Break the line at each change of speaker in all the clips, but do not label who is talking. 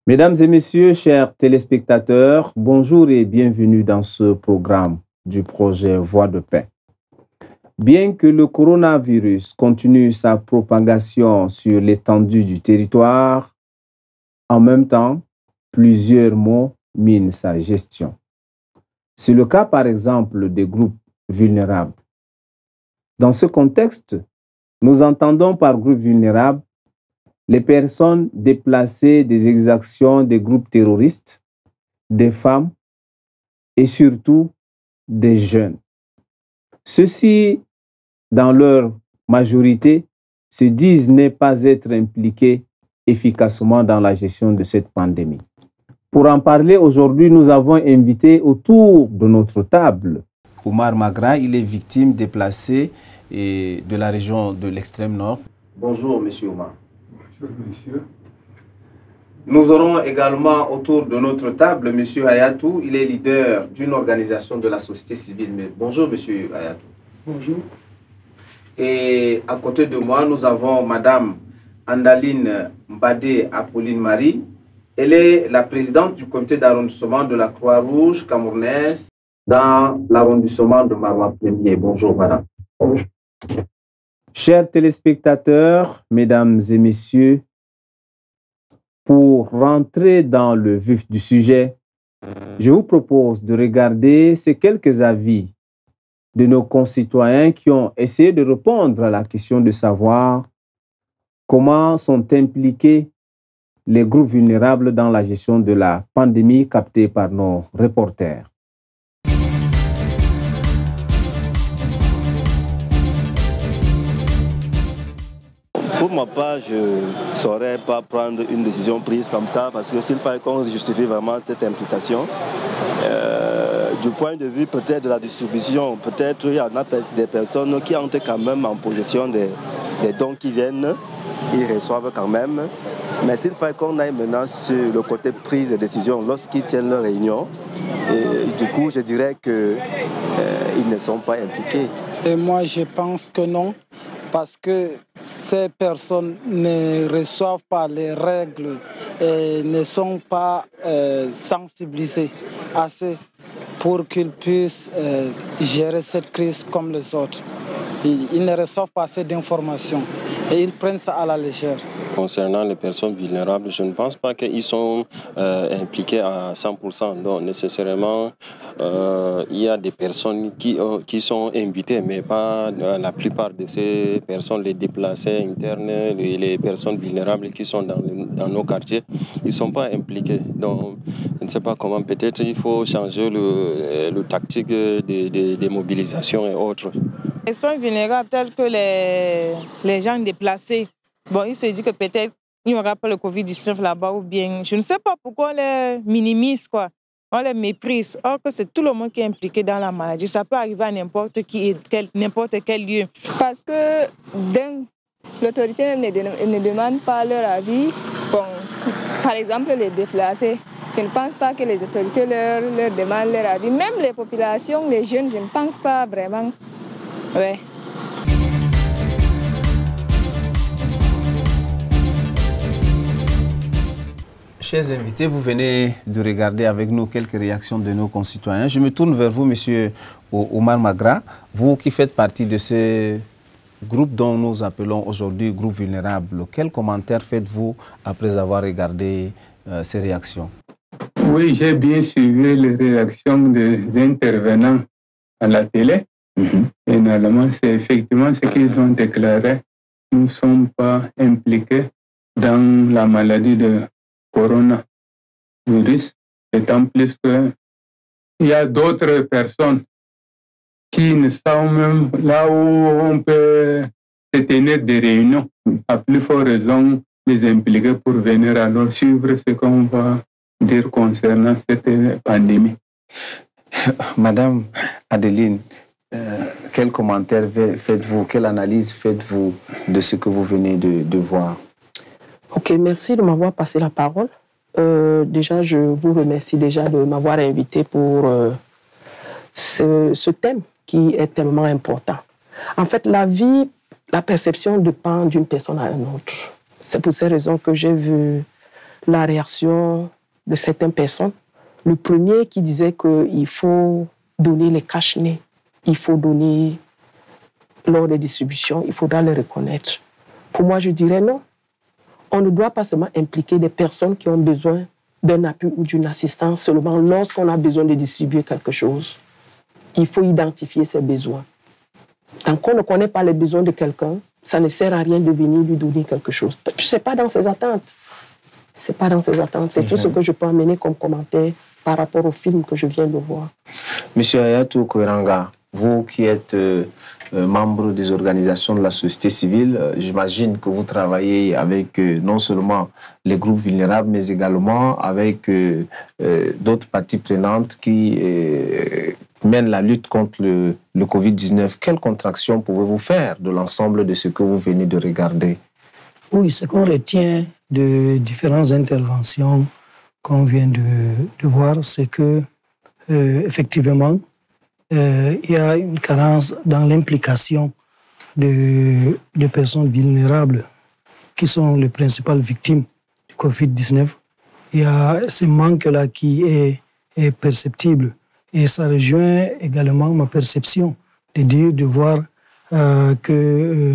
Mesdames et messieurs, chers téléspectateurs, bonjour et bienvenue dans ce programme du projet Voix de paix. Bien que le coronavirus continue sa propagation sur l'étendue du territoire, en même temps, plusieurs maux minent sa gestion. C'est le cas, par exemple, des groupes vulnérables. Dans ce contexte, nous entendons par groupe vulnérable les personnes déplacées des exactions des groupes terroristes, des femmes et surtout des jeunes. Ceux-ci, dans leur majorité, se disent ne pas être impliqués efficacement dans la gestion de cette pandémie. Pour en parler aujourd'hui, nous avons invité autour de notre table Oumar Magra. Il est victime déplacée de la région de l'extrême nord. Bonjour, monsieur Oumar.
Bonjour, monsieur.
Nous aurons également autour de notre table monsieur Hayatou. Il est leader d'une organisation de la société civile. Bonjour, monsieur Hayatou.
Bonjour.
Et à côté de moi, nous avons madame Andaline Mbadé Apolline Marie. Elle est la présidente du comité d'arrondissement de la Croix-Rouge camerounaise dans l'arrondissement de Maroua 1er. Bonjour, madame.
Bonjour.
Chers téléspectateurs, mesdames et messieurs, pour rentrer dans le vif du sujet, je vous propose de regarder ces quelques avis de nos concitoyens qui ont essayé de répondre à la question de savoir comment sont impliqués les groupes vulnérables dans la gestion de la pandémie captée par nos reporters.
Pour ma part, je ne saurais pas prendre une décision prise comme ça parce que s'il fallait qu'on justifie vraiment cette implication, du point de vue peut-être de la distribution, peut-être il y en a des personnes qui entrent quand même en possession des dons qui viennent, ils reçoivent quand même. Mais s'il fallait qu'on aille maintenant sur le côté prise de décision lorsqu'ils tiennent leur réunion, et du coup je dirais qu'ils ne sont pas impliqués.
Et moi je pense que non. Parce que ces personnes ne reçoivent pas les règles et ne sont pas sensibilisées assez pour qu'ils puissent gérer cette crise comme les autres. Ils ne reçoivent pas assez d'informations et ils prennent ça à la légère.
Concernant les personnes vulnérables, je ne pense pas qu'ils sont impliqués à 100%. Donc nécessairement, il y a des personnes qui sont invitées, mais pas la plupart de ces personnes, les déplacés internes, les personnes vulnérables qui sont dans nos quartiers, ils ne sont pas impliqués. Donc je ne sais pas comment, peut-être il faut changer le tactique des mobilisations et autres.
Les personnes vulnérables telles que les gens déplacés, bon, ils se disent que peut-être il n'y aura pas le Covid-19 là-bas ou bien, je ne sais pas pourquoi on les minimise, quoi. On les méprise. Or que c'est tout le monde qui est impliqué dans la maladie. Ça peut arriver à n'importe qui, n'importe quel lieu.
Parce que l'autorité ne demande pas leur avis. Bon, par exemple, les déplacés. Je ne pense pas que les autorités leur demandent leur avis. Même les populations, les jeunes, je ne pense pas vraiment. Ouais.
Chers invités, vous venez de regarder avec nous quelques réactions de nos concitoyens. Je me tourne vers vous, monsieur Oumar Magra, vous qui faites partie de ce groupe dont nous appelons aujourd'hui groupe vulnérable. Quels commentaires faites-vous après avoir regardé ces réactions?
Oui, j'ai bien suivi les réactions des intervenants à la télé. Et normalement, c'est effectivement ce qu'ils ont déclaré. Nous ne sommes pas impliqués dans la maladie de coronavirus, d'autant plus qu'il y a d'autres personnes qui ne sont même là où on peut se tenir des réunions. À plus forte raison, les impliquer pour venir alors suivre ce qu'on va dire concernant cette pandémie.
Madame Adeline, quel commentaire faites-vous, quelle analyse faites-vous de ce que vous venez de voir?
Ok, merci de m'avoir passé la parole. Déjà, je vous remercie déjà de m'avoir invité pour ce thème qui est tellement important. En fait, la vie, la perception dépend d'une personne à une autre. C'est pour ces raisons que j'ai vu la réaction de certaines personnes. Le premier qui disait qu'il faut donner les cache-nez, il faut donner lors des distributions, il faudra les reconnaître. Pour moi, je dirais non. On ne doit pas seulement impliquer des personnes qui ont besoin d'un appui ou d'une assistance seulement lorsqu'on a besoin de distribuer quelque chose. Il faut identifier ses besoins. Tant qu'on ne connaît pas les besoins de quelqu'un, ça ne sert à rien de venir lui donner quelque chose. Ce n'est pas dans ses attentes. Ce n'est pas dans ses attentes. C'est tout ce que je peux amener comme commentaire par rapport au film que je viens de voir.
Monsieur Ayatou Koiranga, vous qui êtes membre des organisations de la société civile, j'imagine que vous travaillez avec non seulement les groupes vulnérables, mais également avec d'autres parties prenantes qui mènent la lutte contre le Covid-19. Quelle contraction pouvez-vous faire de l'ensemble de ce que vous venez de regarder?
Oui, ce qu'on retient de différentes interventions qu'on vient de voir, c'est que effectivement, il y a une carence dans l'implication de personnes vulnérables qui sont les principales victimes du Covid-19. Il y a ce manque-là qui est perceptible. Et ça rejoint également ma perception de voir que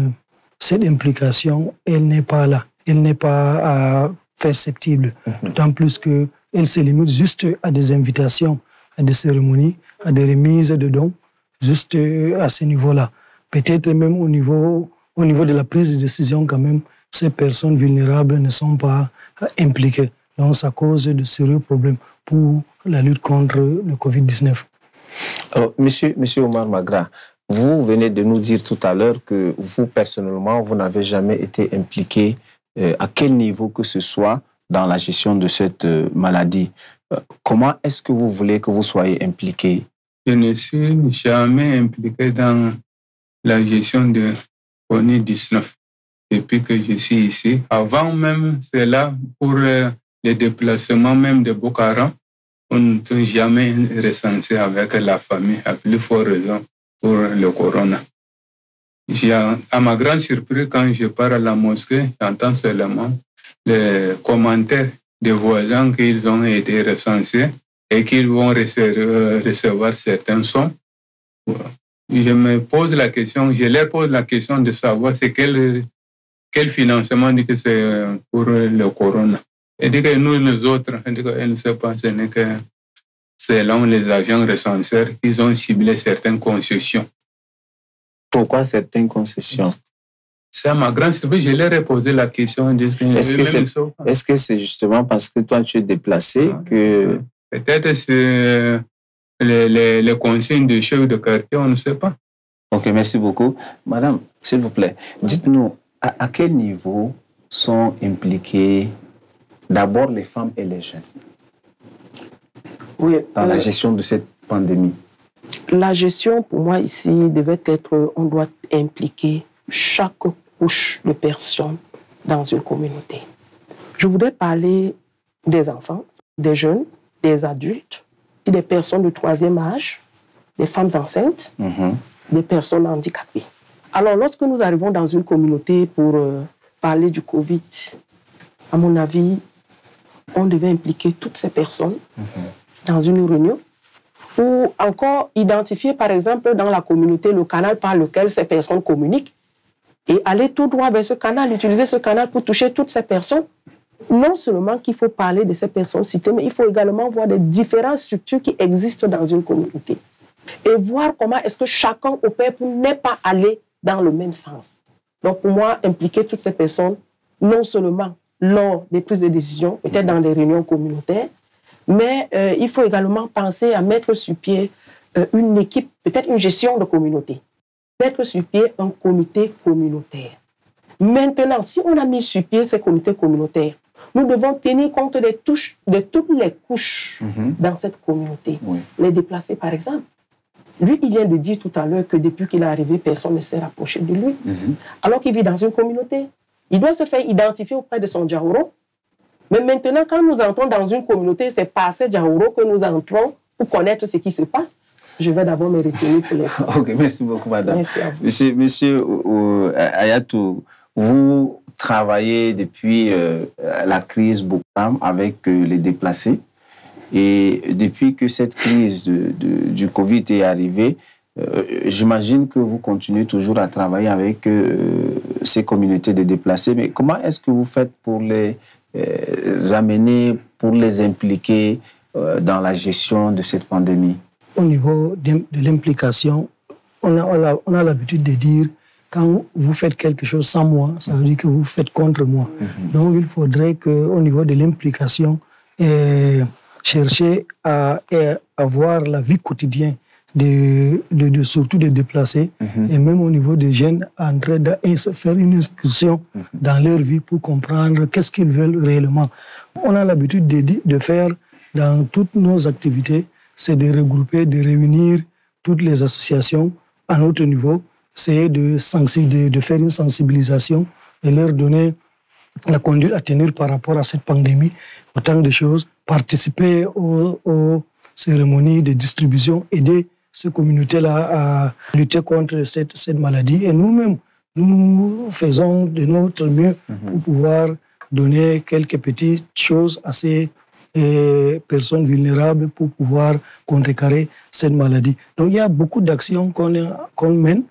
cette implication, elle n'est pas là. Elle n'est pas perceptible. D'autant plus qu'elle se limite juste à des invitations, à des cérémonies, à des remises de dons, juste à ce niveau-là. Peut-être même au niveau de la prise de décision, quand même, ces personnes vulnérables ne sont pas impliquées. Donc, ça cause de sérieux problèmes pour la lutte contre le Covid-19.
Alors, monsieur Omar Magra, vous venez de nous dire tout à l'heure que vous, personnellement, vous n'avez jamais été impliqué à quel niveau que ce soit dans la gestion de cette maladie. Comment est-ce que vous voulez que vous soyez impliqué?
Je ne suis jamais impliqué dans la gestion de Covid-19 depuis que je suis ici. Avant même, c'est là pour les déplacements même de Boko Haram, on n'a jamais recensé avec la famille, à plus forte raison pour le corona. À ma grande surprise, quand je pars à la mosquée, j'entends seulement les commentaires des voisins qu'ils ont été recensés et qu'ils vont recevoir certains sommes. Je me pose la question, je leur pose la question de savoir c'est quel financement dit que c'est pour le corona. Et dit que nous, les autres, ils ne savent pas, ce n'est que selon les agents recenseurs qu'ils ont ciblé certaines concessions.
Pourquoi certaines concessions?
C'est à ma grande surprise, je leur ai posé la question.
Est-ce que c'est justement parce que toi tu es déplacé que...
Peut-être c'est les consignes de chef de quartier, on ne sait pas.
Ok, merci beaucoup. Madame, s'il vous plaît, dites-nous à quel niveau sont impliqués d'abord les femmes et les jeunes dans la gestion de cette pandémie?
La gestion, pour moi, ici, devait être, on doit impliquer chaque couche de personnes dans une communauté. Je voudrais parler des enfants, des jeunes, des adultes, des personnes de troisième âge, des femmes enceintes, des personnes handicapées. Alors, lorsque nous arrivons dans une communauté pour parler du Covid, à mon avis, on devait impliquer toutes ces personnes dans une réunion ou encore identifier, par exemple, dans la communauté, le canal par lequel ces personnes communiquent et aller tout droit vers ce canal, utiliser ce canal pour toucher toutes ces personnes. Non seulement qu'il faut parler de ces personnes citées, mais il faut également voir les différentes structures qui existent dans une communauté et voir comment est-ce que chacun opère pour ne pas aller dans le même sens. Donc, pour moi, impliquer toutes ces personnes, non seulement lors des prises de décision, peut-être dans des réunions communautaires, mais il faut également penser à mettre sur pied une équipe, peut-être une gestion de communauté. Mettre sur pied un comité communautaire. Maintenant, si on a mis sur pied ces comités communautaires, nous devons tenir compte de toutes les couches dans cette communauté. Les déplacés, par exemple. Lui, il vient de dire tout à l'heure que depuis qu'il est arrivé, personne ne s'est rapproché de lui. Alors qu'il vit dans une communauté. Il doit se faire identifier auprès de son Djaouro. Mais maintenant, quand nous entrons dans une communauté, c'est par ce Djaouro que nous entrons pour connaître ce qui se passe. Je vais d'abord me retenir pour l'instant.
Ok, merci beaucoup, madame.
Merci à vous.
Monsieur Ayatou, vous travaillé depuis la crise Boko-Haram avec les déplacés. Et depuis que cette crise du Covid est arrivée, j'imagine que vous continuez toujours à travailler avec ces communautés de déplacés. Mais comment est-ce que vous faites pour les amener, pour les impliquer dans la gestion de cette pandémie?
Au niveau de l'implication, on a l'habitude de dire quand vous faites quelque chose sans moi, ça veut dire que vous faites contre moi. Donc il faudrait qu'au niveau de l'implication, chercher à avoir la vie quotidienne surtout des déplacés, et même au niveau des jeunes, en train de faire une excursion dans leur vie pour comprendre qu'est-ce qu'ils veulent réellement. On a l'habitude de faire dans toutes nos activités, c'est de regrouper, de réunir toutes les associations à notre niveau, c'est de faire une sensibilisation et leur donner la conduite à tenir par rapport à cette pandémie, autant de choses, participer aux cérémonies de distribution, aider ces communautés-là à lutter contre cette maladie. Et nous-mêmes, nous faisons de notre mieux pour pouvoir donner quelques petites choses à ces personnes vulnérables pour pouvoir contrecarrer cette maladie. Donc il y a beaucoup d'actions qu'on mène,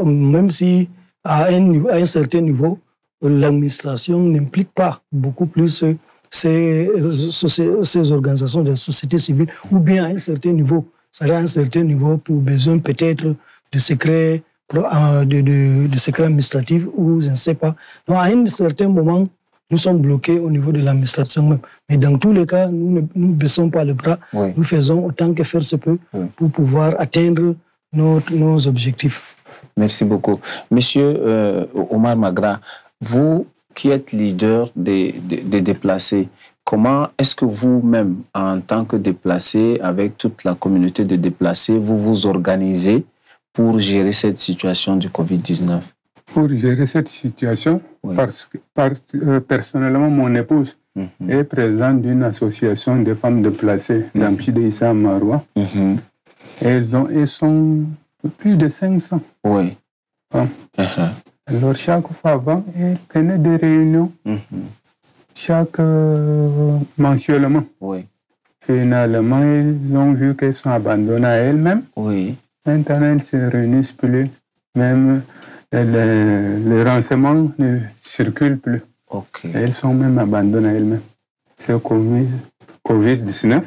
même si à un certain niveau, l'administration n'implique pas beaucoup plus ces organisations de la société civile, ou bien à un certain niveau. Ça a un certain niveau pour besoin peut-être de secrets administratifs, ou je ne sais pas. Donc à un certain moment, nous sommes bloqués au niveau de l'administration même. Mais dans tous les cas, nous ne baissons pas les bras. Nous faisons autant que faire se peut pour pouvoir atteindre nos objectifs.
Merci beaucoup. Monsieur Omar Magra, vous qui êtes leader des déplacés, comment est-ce que vous-même, en tant que déplacé, avec toute la communauté de déplacés, vous vous organisez pour gérer cette situation du Covid-19?
Pour gérer cette situation, parce que personnellement, mon épouse est présidente d'une association de femmes déplacées d'Amchide Issa Maroua. Elles sont plus de 500.
Oui.
Alors, chaque fois avant, elles tenaient des réunions, mensuellement. Finalement, ils ont vu qu'elles sont abandonnées à elles-mêmes. Maintenant, elles ne se réunissent plus. Même les renseignements ne circulent plus. Elles sont même abandonnées à elles-mêmes. C'est Covid-19.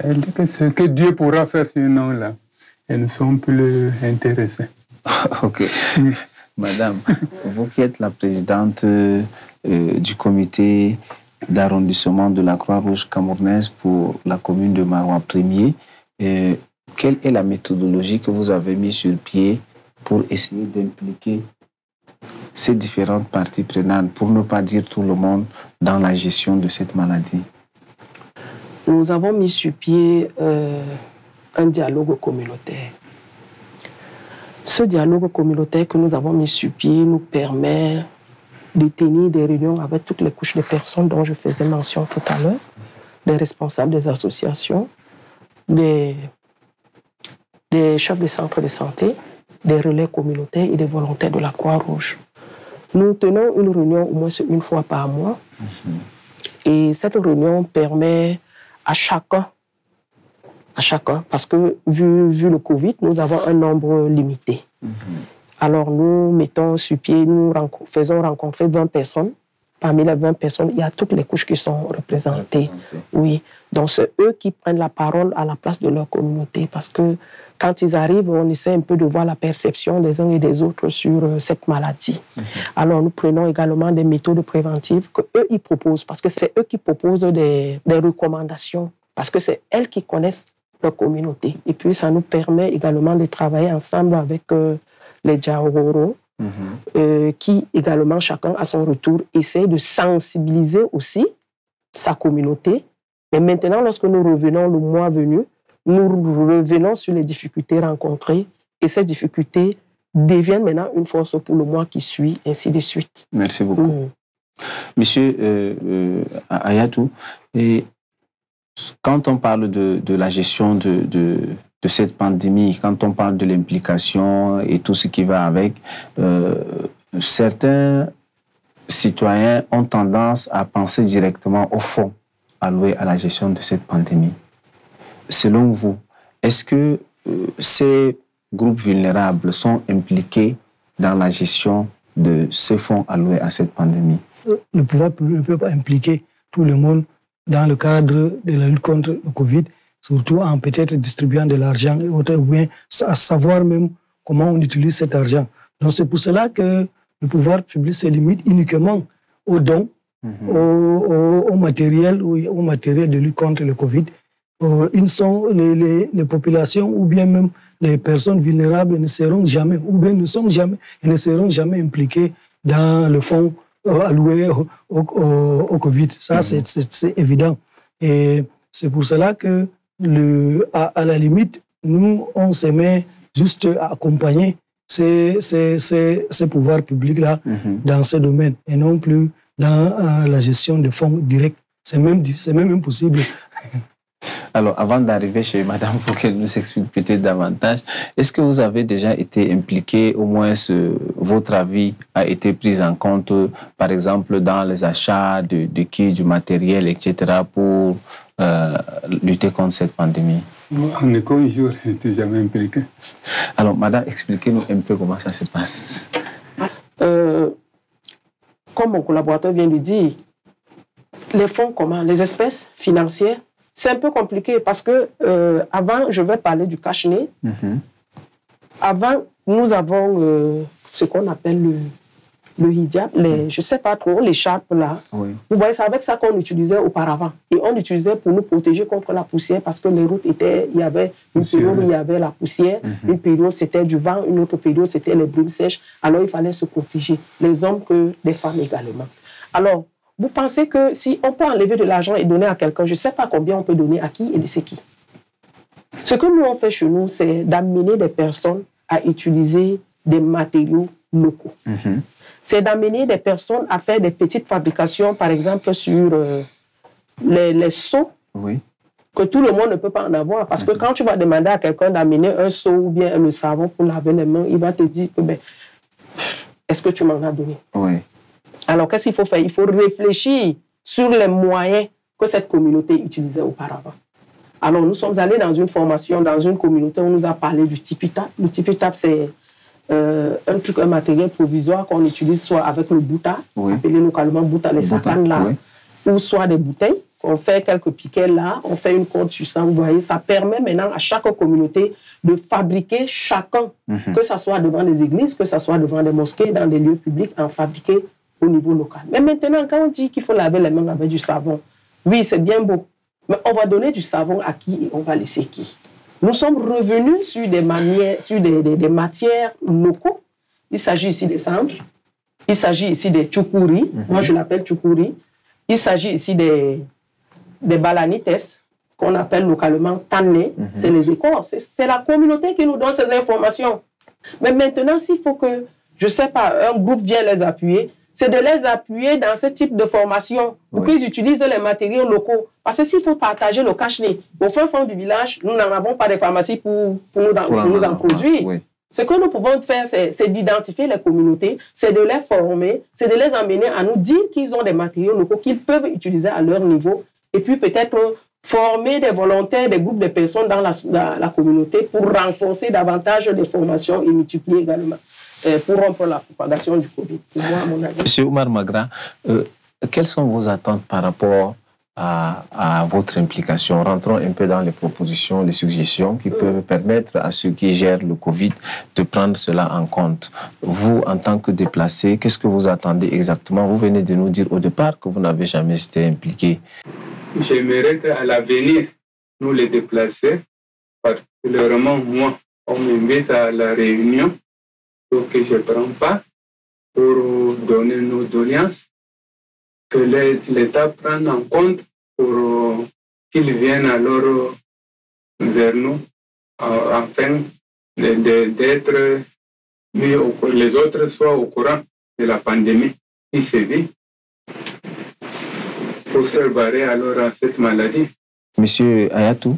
Elle dit que ce que Dieu pourra faire sinon là, elles ne sont plus intéressées.
Madame, vous qui êtes la présidente du comité d'arrondissement de la Croix-Rouge camerounaise pour la commune de Maroua 1er, quelle est la méthodologie que vous avez mise sur pied pour essayer d'impliquer ces différentes parties prenantes, pour ne pas dire tout le monde, dans la gestion de cette maladie?
Nous avons mis sur pied un dialogue communautaire. Ce dialogue communautaire que nous avons mis sur pied nous permet de tenir des réunions avec toutes les couches de personnes dont je faisais mention tout à l'heure, des responsables des associations, des chefs de centres de santé, des relais communautaires et des volontaires de la Croix-Rouge. Nous tenons une réunion au moins une fois par mois. Et cette réunion permet à chacun, parce que vu le Covid, nous avons un nombre limité. Alors nous mettons sur pied, nous faisons rencontrer 20 personnes. Parmi les 20 personnes, il y a toutes les couches qui sont représentées. Oui, donc c'est eux qui prennent la parole à la place de leur communauté, parce que quand ils arrivent, on essaie un peu de voir la perception des uns et des autres sur cette maladie. Alors nous prenons également des méthodes préventives qu'eux ils proposent, parce que c'est eux qui proposent des recommandations, parce que c'est elles qui connaissent leur communauté. Et puis ça nous permet également de travailler ensemble avec les Djaororo, qui également, chacun à son retour, essaie de sensibiliser aussi sa communauté. Mais maintenant, lorsque nous revenons le mois venu, nous revenons sur les difficultés rencontrées, et ces difficultés deviennent maintenant une force pour le mois qui suit, ainsi de suite.
Merci beaucoup. Monsieur Ayatou, et quand on parle de la gestion de cette pandémie, quand on parle de l'implication et tout ce qui va avec, certains citoyens ont tendance à penser directement au fonds alloué à la gestion de cette pandémie. Selon vous, est-ce que ces groupes vulnérables sont impliqués dans la gestion de ces fonds alloués à cette pandémie?
Le pouvoir public ne peut pas impliquer tout le monde dans le cadre de la lutte contre le Covid, surtout en peut-être distribuant de l'argent et autres, ou bien à savoir même comment on utilise cet argent. Donc c'est pour cela que le pouvoir public se limite uniquement aux dons, au matériel de lutte contre le Covid. Ils sont les populations ou bien même les personnes vulnérables ne seront jamais, ou bien ne seront jamais impliquées dans le fonds alloué au Covid. Ça, c'est évident. Et c'est pour cela que, à la limite, nous, on se met juste à accompagner ces pouvoirs publics-là dans ce domaine et non plus dans la gestion des fonds directs. C'est même impossible.
Alors, avant d'arriver chez madame, pour qu'elle nous explique peut-être davantage, est-ce que vous avez déjà été impliqué, au moins votre avis a été pris en compte, par exemple, dans les achats de kits, du matériel, etc., pour lutter contre cette pandémie?
En école, je n'étais jamais impliqué.
Alors, madame, expliquez-nous un peu comment ça se passe.
Comme mon collaborateur vient de dire, les fonds communs, les espèces financières, c'est un peu compliqué parce que avant, je vais parler du cache-nez. Avant, nous avons ce qu'on appelle le hijab, je ne sais pas trop, l'écharpe là. Oui. Vous voyez, c'est avec ça qu'on utilisait auparavant. Et on l'utilisait pour nous protéger contre la poussière parce que les routes il y avait une période où il y avait la poussière, une période c'était du vent, une autre période c'était les brumes sèches. Alors il fallait se protéger, les hommes que les femmes également. Alors, vous pensez que si on peut enlever de l'argent et donner à quelqu'un, je ne sais pas combien on peut donner à qui et de c'est qui. Ce que nous on fait chez nous, c'est d'amener des personnes à utiliser des matériaux locaux. C'est d'amener des personnes à faire des petites fabrications, par exemple sur les seaux, que tout le monde ne peut pas en avoir. Parce que quand tu vas demander à quelqu'un d'amener un seau ou bien le savon pour laver les mains, il va te dire que est-ce que tu m'en as donné? Alors, qu'est-ce qu'il faut faire? Il faut réfléchir sur les moyens que cette communauté utilisait auparavant. Alors, nous sommes allés dans une formation, dans une communauté, où on nous a parlé du tipi-tap. Le tipi-tap, c'est un matériel provisoire qu'on utilise soit avec le bouta, appelé localement bouta, les satanes là, ou soit des bouteilles. On fait quelques piquets là, on fait une corde sur ça, vous voyez. Ça permet maintenant à chaque communauté de fabriquer chacun, que ce soit devant les églises, que ce soit devant des mosquées, dans des lieux publics, en fabriquer au niveau local. Mais maintenant, quand on dit qu'il faut laver les mains avec du savon, oui, c'est bien beau, mais on va donner du savon à qui et on va laisser qui? Nous sommes revenus sur des matières locaux. Il s'agit ici des cendres, il s'agit ici des tchoukouris, moi je l'appelle tchoukouris, il s'agit ici des balanites, qu'on appelle localement tanné, c'est les écorces. C'est la communauté qui nous donne ces informations. Mais maintenant, s'il faut que, je ne sais pas, un groupe vienne les appuyer, c'est de les appuyer dans ce type de formation pour qu'ils utilisent les matériaux locaux. Parce que s'il faut partager le cache-nez, au fin fond du village, nous n'en avons pas de pharmacie pour nous en produire. Ce que nous pouvons faire, c'est d'identifier les communautés, c'est de les former, c'est de les emmener à nous dire qu'ils ont des matériaux locaux qu'ils peuvent utiliser à leur niveau et puis peut-être former des volontaires, des groupes de personnes dans la communauté pour renforcer davantage les formations et multiplier également. Pour rompre la propagation du Covid. Moi, à mon avis.
Monsieur Oumar Magra, quelles sont vos attentes par rapport à votre implication? Rentrons un peu dans les propositions, les suggestions qui peuvent permettre à ceux qui gèrent le Covid de prendre cela en compte. Vous, en tant que déplacé, qu'est-ce que vous attendez exactement? Vous venez de nous dire au départ que vous n'avez jamais été impliqué.
J'aimerais qu'à l'avenir, nous les déplacés, particulièrement moi, on m'invite à la réunion que je ne prends pas pour donner nos doléances, que l'État prenne en compte pour qu'ils viennent alors vers nous afin d'être mis les autres soient au courant de la pandémie qui sévit pour se barrer alors à cette maladie.
Monsieur Ayatou,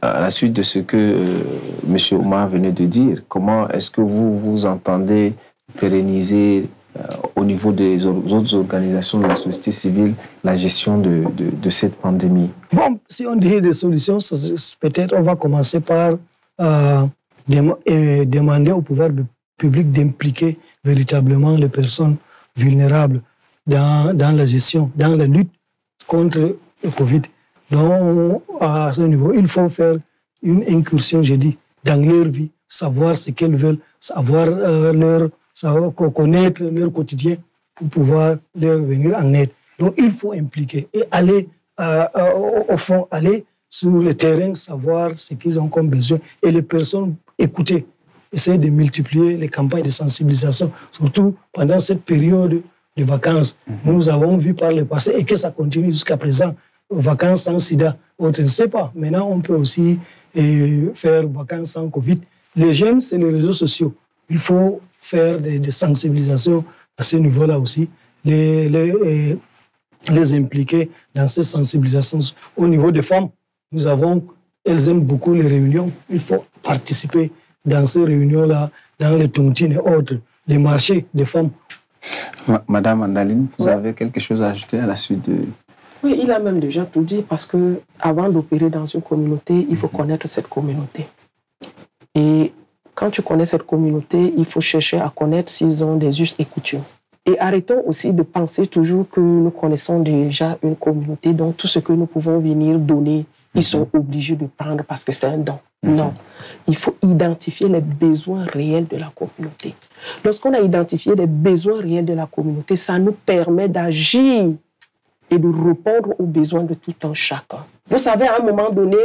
à la suite de ce que M. Oumar venait de dire, comment est-ce que vous entendez pérenniser au niveau des autres organisations de la société civile la gestion de cette pandémie?
Bon, si on dit des solutions, peut-être on va commencer par demander au pouvoir public d'impliquer véritablement les personnes vulnérables dans la gestion, dans la lutte contre le Covid. Donc, à ce niveau, il faut faire une incursion, j'ai dit, dans leur vie, savoir ce qu'elles veulent, connaître leur quotidien pour pouvoir leur venir en aide. Donc, il faut impliquer et aller au fond, aller sur le terrain, savoir ce qu'ils ont comme besoin et les personnes écouter. Essayer de multiplier les campagnes de sensibilisation, surtout pendant cette période de vacances. Nous avons vu par le passé et que ça continue jusqu'à présent. Vacances sans sida, on ne sait pas. Maintenant, on peut aussi faire vacances sans Covid. Les jeunes, c'est les réseaux sociaux. Il faut faire des sensibilisations à ce niveau-là aussi, les impliquer dans ces sensibilisations. Au niveau des femmes, elles aiment beaucoup les réunions. Il faut participer dans ces réunions-là, dans les tontines et autres, les marchés des femmes.
Madame Andaline, vous avez quelque chose à ajouter à la suite de...
Oui, il a même déjà tout dit, parce qu'avant d'opérer dans une communauté, il faut connaître cette communauté. Et quand tu connais cette communauté, il faut chercher à connaître s'ils ont des us et coutumes. Et arrêtons aussi de penser toujours que nous connaissons déjà une communauté, donc tout ce que nous pouvons venir donner, ils sont obligés de prendre parce que c'est un don. Non, il faut identifier les besoins réels de la communauté. Lorsqu'on a identifié les besoins réels de la communauté, ça nous permet d'agir et de répondre aux besoins de tout un chacun. Vous savez, à un moment donné,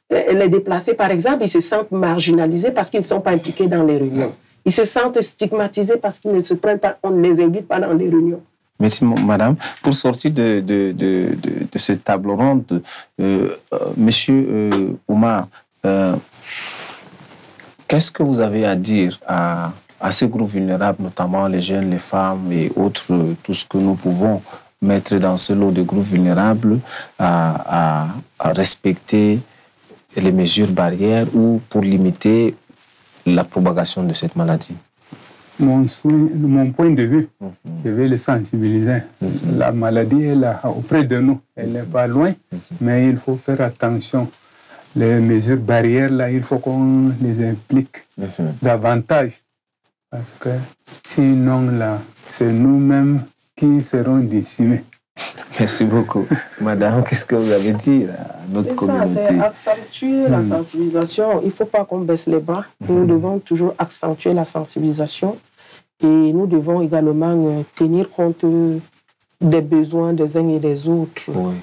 les déplacés, par exemple, ils se sentent marginalisés parce qu'ils ne sont pas impliqués dans les réunions. Ils se sentent stigmatisés parce qu'ils ne se prennent pas, on ne les invite pas dans les réunions.
Merci, madame. Pour sortir de cette table ronde, monsieur Oumar, qu'est-ce que vous avez à dire à ces groupes vulnérables, notamment les jeunes, les femmes et autres, tout ce que nous pouvons mettre dans ce lot de groupes vulnérables à respecter les mesures barrières ou pour limiter la propagation de cette maladie?
Mon point de vue, je vais les sensibiliser. La maladie est là, auprès de nous. Elle n'est pas loin, mais il faut faire attention. Les mesures barrières, là, il faut qu'on les implique davantage. Parce que sinon, là, c'est nous-mêmes qui serons décimés.
Merci beaucoup. Madame, qu'est-ce que vous avez dit à notre communauté?
C'est ça, c'est accentuer la sensibilisation. Il ne faut pas qu'on baisse les bras. Nous devons toujours accentuer la sensibilisation et nous devons également tenir compte des besoins des uns et des autres. Oui.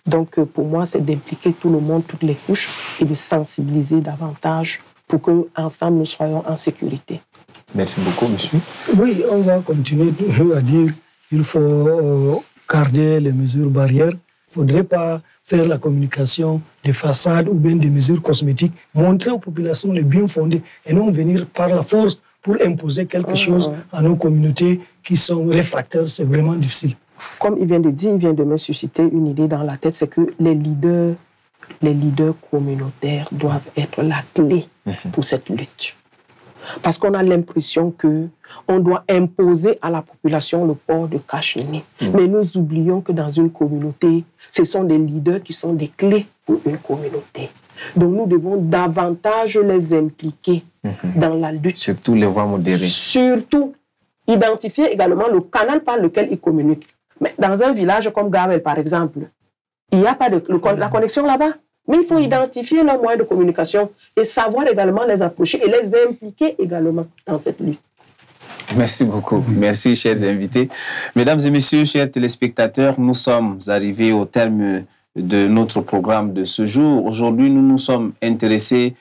Donc, pour moi, c'est d'impliquer tout le monde, toutes les couches et de sensibiliser davantage pour qu'ensemble, nous soyons en sécurité.
Merci beaucoup, monsieur.
Oui, on va continuer à dire qu'il faut garder les mesures barrières. Il ne faudrait pas faire la communication de façade ou bien des mesures cosmétiques, montrer aux populations les bien fondés et non venir par la force pour imposer quelque chose à nos communautés qui sont réfractaires. C'est vraiment difficile.
Comme il vient de dire, il vient de me susciter une idée dans la tête, c'est que les leaders communautaires doivent être la clé pour cette lutte. Parce qu'on a l'impression qu'on doit imposer à la population le port de cache-nez. Mais nous oublions que dans une communauté, ce sont des leaders qui sont des clés pour une communauté. Donc nous devons davantage les impliquer dans la lutte.
Surtout les voix modérées.
Surtout identifier également le canal par lequel ils communiquent. Mais dans un village comme Gavel, par exemple, il n'y a pas la connexion là-bas. Mais il faut identifier leurs moyens de communication et savoir également les approcher et les impliquer également dans cette lutte.
Merci beaucoup. Merci, chers invités. Mesdames et messieurs, chers téléspectateurs, nous sommes arrivés au terme de notre programme de ce jour. Aujourd'hui, nous nous sommes intéressés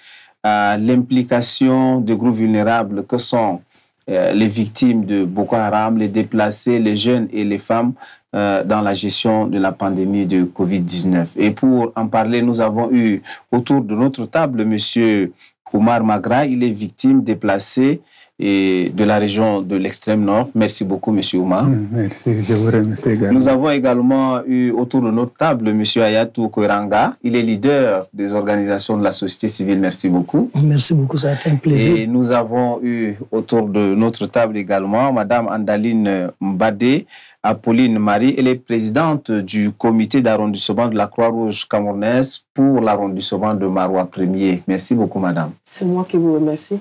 à l'implication de groupes vulnérables que sont les victimes de Boko Haram, les déplacés, les jeunes et les femmes dans la gestion de la pandémie de Covid-19. Et pour en parler, nous avons eu autour de notre table M. Oumar Magra. Il est victime, déplacé et de la région de l'extrême nord. Merci beaucoup, M. Ouma.
Merci, je vous remercie également.
Nous avons également eu autour de notre table M. Ayatou Koiranga. Il est leader des organisations de la société civile. Merci beaucoup.
Merci beaucoup, ça a été un plaisir.
Et nous avons eu autour de notre table également Mme Andaline Mbadé, Apolline Marie, elle est présidente du comité d'arrondissement de la Croix-Rouge camerounaise pour l'arrondissement de Maroua 1er. Merci beaucoup, madame.
C'est moi qui vous remercie.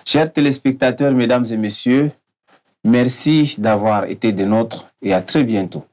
Chers téléspectateurs, mesdames et messieurs, merci d'avoir été des nôtres et à très bientôt.